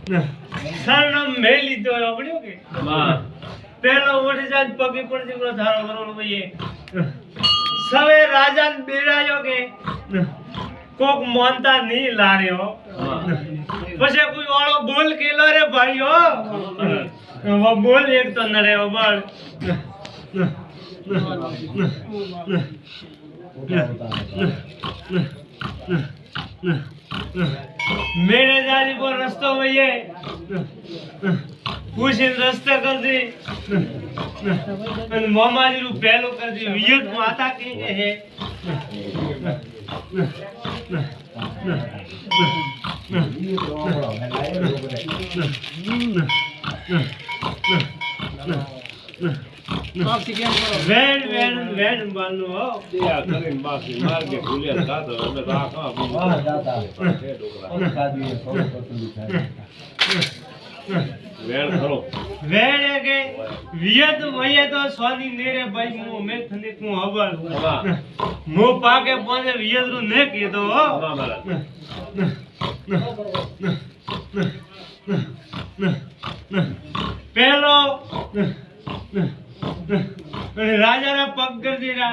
સરનામ મેલી તો આપડ્યો કે પેલો ઉઠી જાય પગી પડતી પેલો ધારો બરોબર ભાઈ સવે રાજા ને બેરાયો કે કોક મોનતા નહીં લાર્યો પછી કોઈ વાળો બોલ કેલો રે ભાઈઓ બોલ એક તો નડે બળ मेरे जारी पर रस्तो भैया कुछ रास्ता कर दी मामा जी रू पहलो कर दी वियत माता के है वेन वेन वेन बानो दिया करें बाकी मार के भूलिया था तो हमें राखा अभी जाता है वेन करो वेन है के वियत वये तो स्वादी नेरे भाई मु मैं थने को हबल मु पाके पने वियत रू ने के तो पहलो राजा रा पग कर दीरा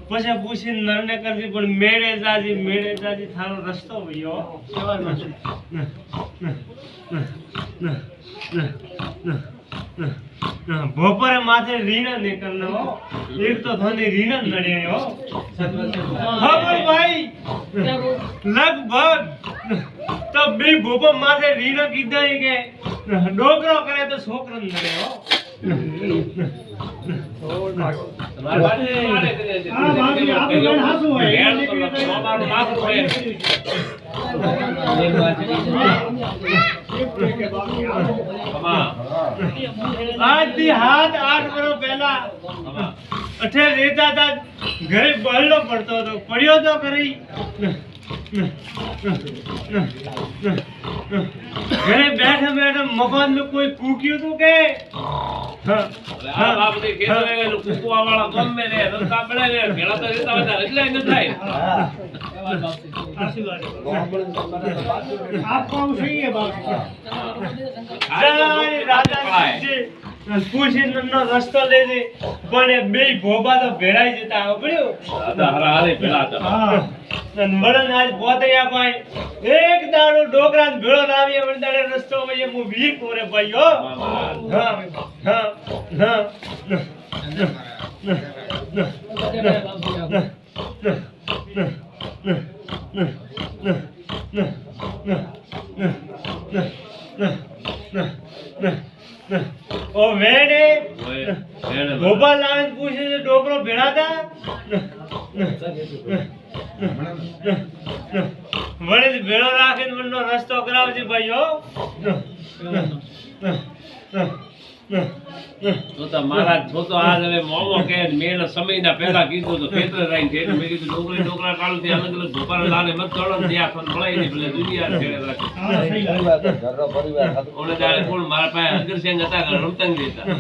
પછી પૂછી નરને કરતી પણ મેળે જાજી થારો રસ્તો ભયો બપોરે માથે રીણ નીકળનો એક તો થોની રીણ નડે હો ખબર ભાઈ લગભગ તો બે ભોપો માથે રીણ કીધા કે ડોકરો કરે તો છોકરો નડે હો आज हाथ 8 વર્ષ પહેલા અઠે રહેતા હતા ઘરે બળનો પડતો હતો પડ્યો તો કરી ઘરે બેઠા બેઠા મકાન में कोई कूक्યું તું કે બાપ દે કે તો કુકવા વાળા ગમ મે રે રસ્તા પડે રે ભેળા તો રહેતા હતા એટલે ન થાય આશીર્વાદ આપ કોણ છીએ બાપ રાજા પૂછીનો રસ્તો લેજે પણ બે ભોબા તો ભેળાઈ જતા આવડ્યો દાદા હારે ભેળા હતા હા વડન આજ બોતરિયા ભાઈ એક દાડો ડોકરા ને ભેળો લાવી વડદાડે રસ્તો વયે મુ વી કોરે ભાઈઓ હા હા હા ओ वेड़े गोपाल लाल पूछे जो डोकरो भेड़ा था वड़े भेड़ो राखे वनो रस्तो करावजे भाईओ तो महाराज तो आज હવે મોમો કે મેળ સમયના પહેલા કીધું તો ખેતર રાઈ છે મે કીધું ડોકરા કાળું થી અલગ અલગ ગોપાલ લાલે મત તળો ત્યાં પણ ભળાઈ ની ભલે દુનિયા છેડે રાખે હા સહી વાત ઘરનો પરિવાર ઓને દાડે કોણ મારા પાસે અગરસેંગ હતા રમતંગ દેતા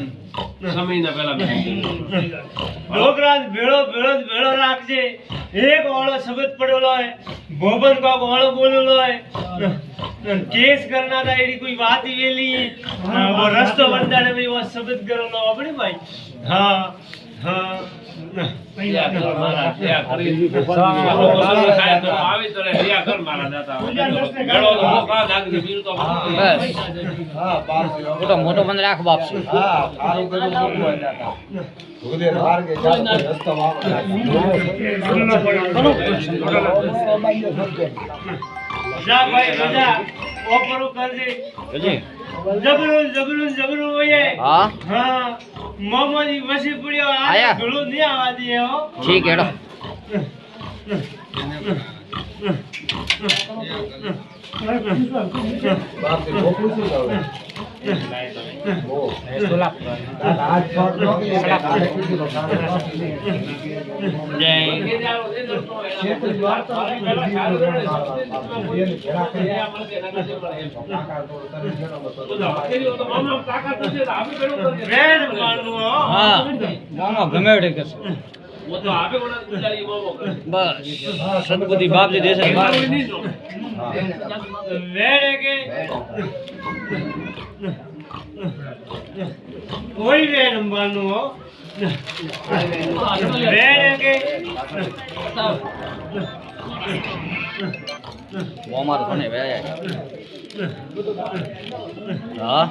સમયના પહેલા ડોકરા ભેળો રાખજે એક વાળો શબ્દ પડેલો હે ભોબન કો વાળો બોલેલો હે केस करना था एडी कोई बात ही वेली वो रस्तो बंदा ने भी वो शब्द करो लो अपने भाई हां हां क्या कर मारा क्या करी खाया तो आवे तो रिया कर मारा जाता गड़ो तो का दाग दे बीर तो बस हां बाप मोटो मोटो बंद राख बाप से हां आरो को मोटो हो जाता उधर बाहर के जा रस्ता वापस जा भाई जा ओपरो कर दे जी जबरू ये हां हां मामा जी वसी पड़ियो आया घड़ो नहीं आवा दिए हो ठीक है बाप रे भोकू से जाओ वो सोला आज शॉट लो जय क्षेत्र द्वार तो ये घेरा के हां मामा गमे एडे करसे वो तो आपे कोना गुजारी मोमो बस सदबुद्धि बाप जी देश વેડે કે કોઈ વે રમવાનું હો વેડે કે અમારું કોને વે હા